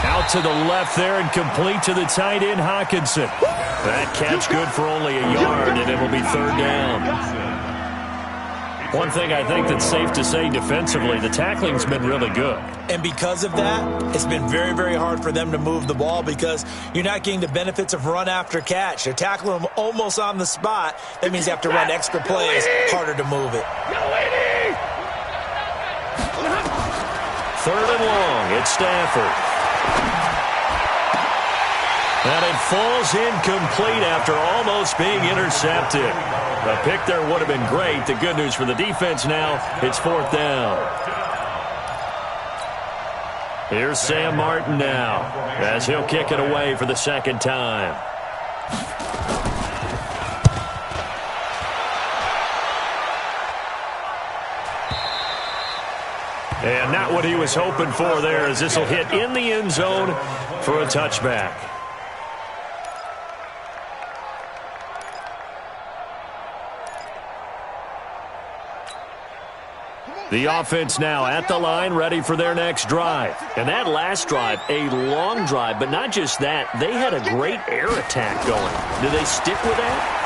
Out to the left there and complete to the tight end, Hockenson. That catch good for only a yard, and it'll be 3rd down. One thing I think that's safe to say defensively, the tackling's been really good. And because of that, it's been very, very hard for them to move the ball because you're not getting the benefits of run after catch. They're tackling them almost on the spot. That means you have to run extra plays, harder to move it. 3rd and long, it's Stafford. And it falls incomplete after almost being intercepted. A pick there would have been great. The good news for the defense now, it's 4th down. Here's Sam Martin now as he'll kick it away for the 2nd time. And not what he was hoping for there, as this will hit in the end zone for a touchback. The offense now at the line, ready for their next drive. And that last drive, a long drive, but not just that. They had a great air attack going. Do they stick with that?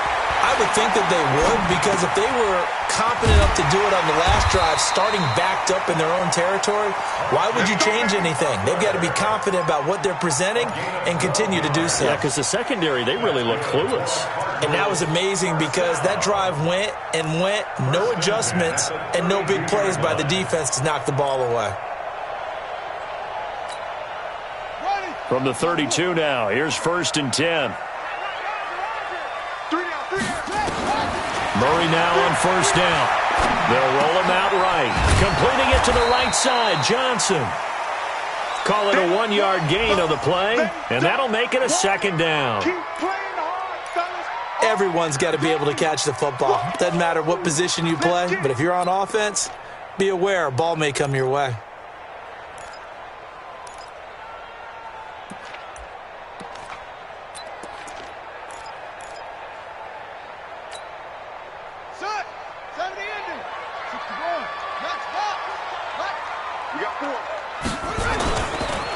I would think that they would, because if they were confident enough to do it on the last drive, starting backed up in their own territory, why would you change anything? They've got to be confident about what they're presenting and continue to do so. Yeah, because the secondary, they really look clueless. And that was amazing because that drive went and went, no adjustments and no big plays by the defense to knock the ball away. From the 32 now, here's 1st and 10. Murray now on 1st down. They'll roll him out right. Completing it to the right side, Johnson. Call it a 1-yard gain on the play, and that'll make it a 2nd down. Everyone's got to be able to catch the football. Doesn't matter what position you play, but if you're on offense, be aware a ball may come your way.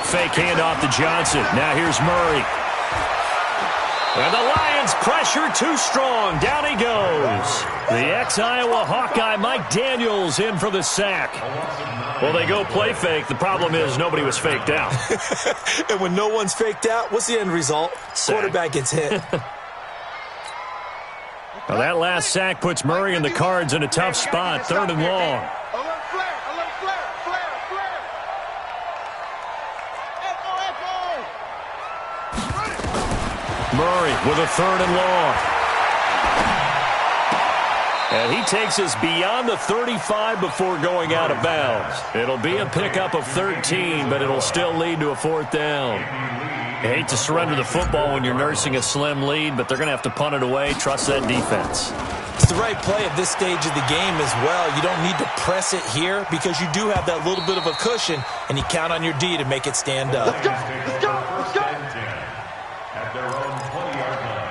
Fake handoff to Johnson. Now here's Murray. And the Lions pressure too strong. Down he goes. The ex-Iowa Hawkeye Mike Daniels in for the sack. Well, they go play fake. The problem is nobody was faked out. And when no one's faked out, what's the end result? Sack. Quarterback gets hit. Well, that last sack puts Murray and the Cards in a tough spot. 3rd and long. Alert flare, flare. Murray with a 3rd and long. And he takes us beyond the 35 before going out of bounds. It'll be a pickup of 13, but it'll still lead to a 4th down. You hate to surrender the football when you're nursing a slim lead, but they're going to have to punt it away. Trust that defense. It's the right play at this stage of the game as well. You don't need to press it here because you do have that little bit of a cushion, and you count on your D to make it stand up. Let's go, let's go, let's go. At their own 20-yard line.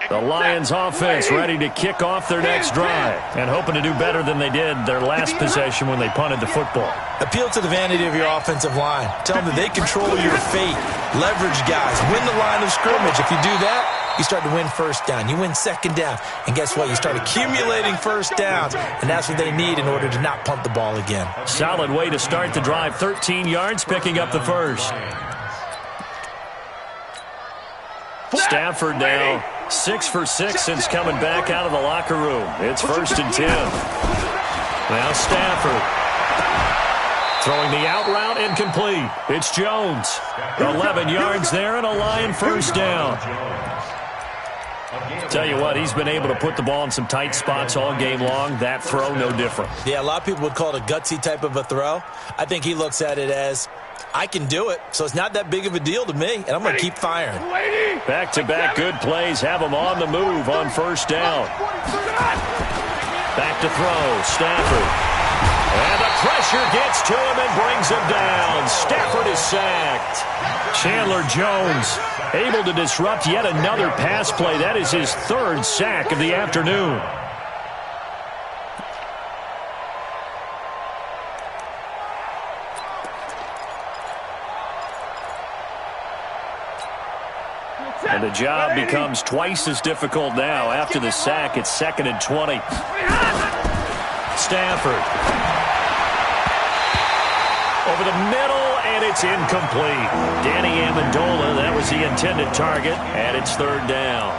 The Lions offense ready to kick off their next drive and hoping to do better than they did their last possession when they punted the football. Appeal to the vanity of your offensive line. Tell them that they control your fate. Leverage guys. Win the line of scrimmage. If you do that, you start to win 1st down. You win 2nd down. And guess what? You start accumulating 1st downs. And that's what they need in order to not punt the ball again. Solid way to start the drive. 13 yards, picking up the 1st. Stafford now 6 for 6 since coming back out of the locker room. It's 1st and 10. Now Stafford throwing the out route, incomplete. It's Jones. 11 yards there and a Lion 1st down. Tell you what, he's been able to put the ball in some tight spots all game long. That throw, no different. Yeah, a lot of people would call it a gutsy type of a throw. I think he looks at it as, I can do it, so it's not that big of a deal to me, and I'm going to keep firing. Back-to-back good plays have him on the move on 1st down. Back to throw, Stafford. And the pressure gets to him and brings him down. Stafford is sacked. Chandler Jones able to disrupt yet another pass play. That is his 3rd sack of the afternoon. And the job becomes twice as difficult now. After the sack, it's 2nd and 20. Stafford. Over the middle, and it's incomplete. Danny Amendola, that was the intended target, and it's 3rd down.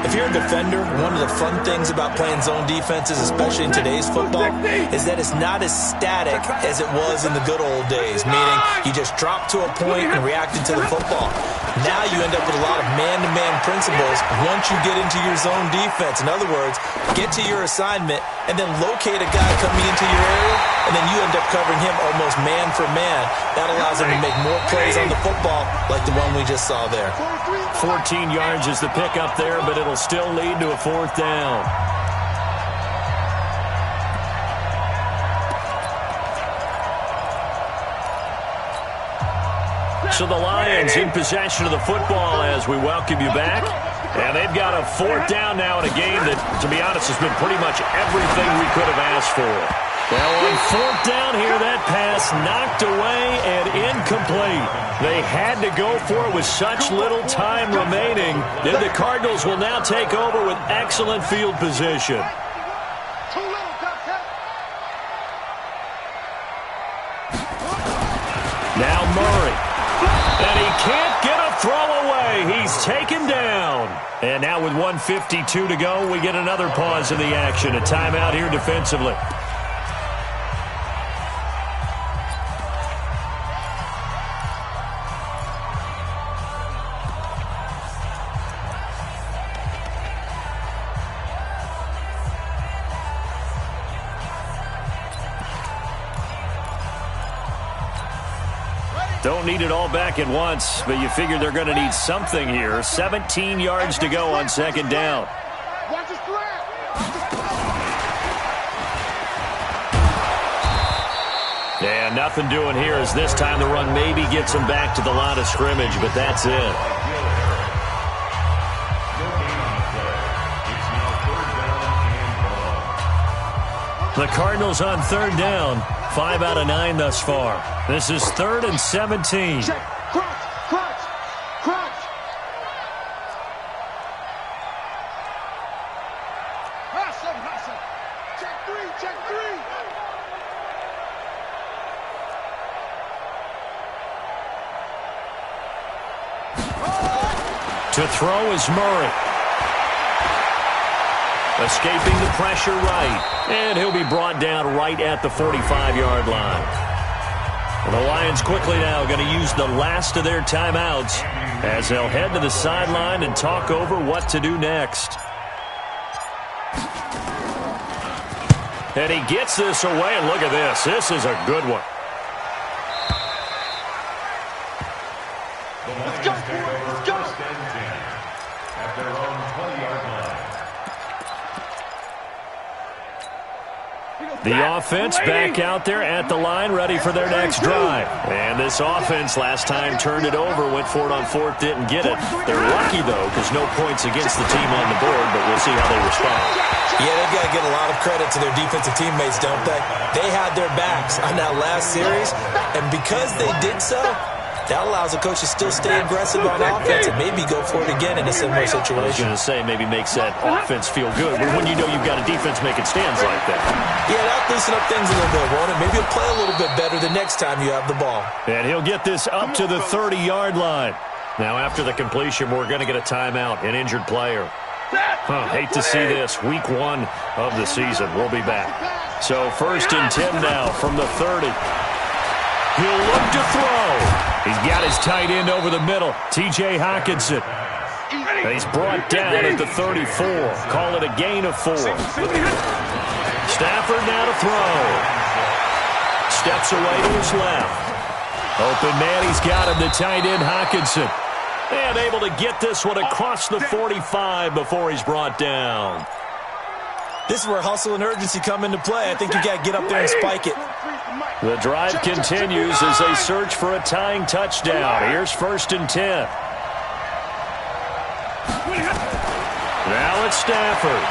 If you're a defender, one of the fun things about playing zone defenses, especially in today's football, is that it's not as static as it was in the good old days, meaning you just drop to a point and react to the football. Now you end up with a lot of man-to-man principles once you get into your zone defense. In other words, get to your assignment and then locate a guy coming into your area, and then you end up covering him almost man for man. That allows him to make more plays on the football like the one we just saw there. 14 yards is the pickup there, but it'll still lead to a 4th down. So the Lions in possession of the football as we welcome you back. And they've got a 4th down now in a game that, to be honest, has been pretty much everything we could have asked for. Well, on 4th down here, that pass knocked away and incomplete. They had to go for it with such little time remaining. Then the Cardinals will now take over with excellent field position. Now Murray. And he can't get a throw away. He's taken down. And now with 1:52 to go, we get another pause in the action. A timeout here defensively. Don't need it all back at once, but you figure they're going to need something here. 17 yards to go on 2nd down. And nothing doing here as this time the run maybe gets them back to the line of scrimmage, but that's it. The Cardinals on 3rd down. 5 out of 9 thus far. This is 3rd and 17. Check. Crunch. Hustle. Check 3. To throw is Murray. Escaping the pressure right. And he'll be brought down right at the 45-yard line. And the Lions quickly now going to use the last of their timeouts as they'll head to the sideline and talk over what to do next. And he gets this away, and look at this. This is a good one. Let's go, let's go. At their own 20-yard line. The offense back out there at the line, ready for their next drive. And this offense last time turned it over, went for it on fourth, didn't get it. They're lucky, though, because no points against the team on the board, but we'll see how they respond. Yeah, they've got to give a lot of credit to their defensive teammates, don't they? They had their backs on that last series, and because they did so, that allows the coach to still stay aggressive on offense and maybe go for it again in a similar situation. I was going to say, maybe makes that offense feel good, but when you know you've got a defense making stands like that. Yeah, that'll loosen up things a little bit, won't it? Maybe you'll play a little bit better the next time you have the ball. And he'll get this up to the 30-yard line. Now, after the completion, we're going to get a timeout, an injured player. Hate to see this. Week 1 of the season. We'll be back. So 1st and 10 now from the 30. He'll look to throw. He's got his tight end over the middle, T.J. Hockenson. And he's brought down at the 34. Call it a gain of 4. Stafford now to throw. Steps away to his left. Open man, he's got him, the tight end, Hockenson. And able to get this one across the 45 before he's brought down. This is where hustle and urgency come into play. I think you got to get up there and spike it. The drive continues as they search for a tying touchdown. Here's 1st and 10. Now it's Stafford.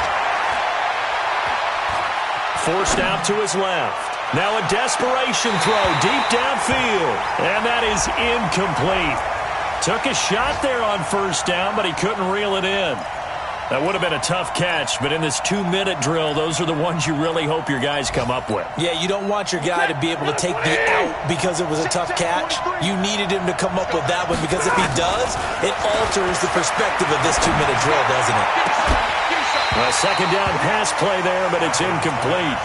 Forced out to his left. Now a desperation throw deep downfield. And that is incomplete. Took a shot there on 1st down, but he couldn't reel it in. That would have been a tough catch, but in this 2-minute drill, those are the ones you really hope your guys come up with. Yeah, you don't want your guy to be able to take the out because it was a tough catch. You needed him to come up with that one because if he does, it alters the perspective of this 2-minute drill, doesn't it? A 2nd down pass play there, but it's incomplete.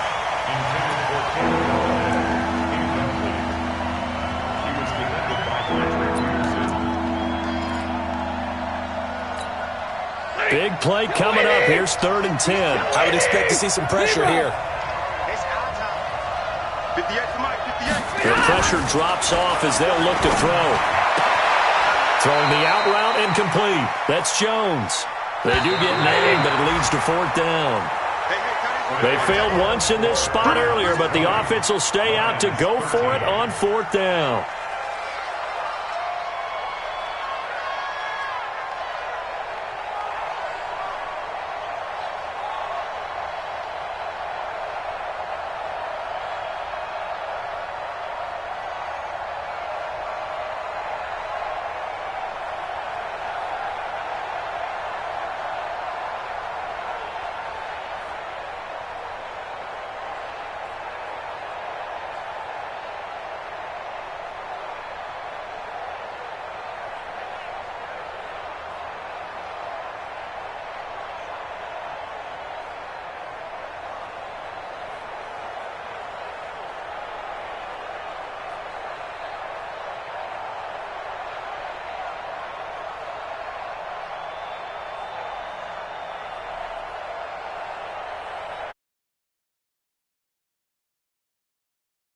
Big play coming up. Here's 3rd and 10. I would expect to see some pressure here. The pressure drops off as they'll look to throw. Throwing the out route incomplete. That's Jones. They do get 9, but it leads to 4th down. They failed once in this spot earlier, but the offense will stay out to go for it on 4th down.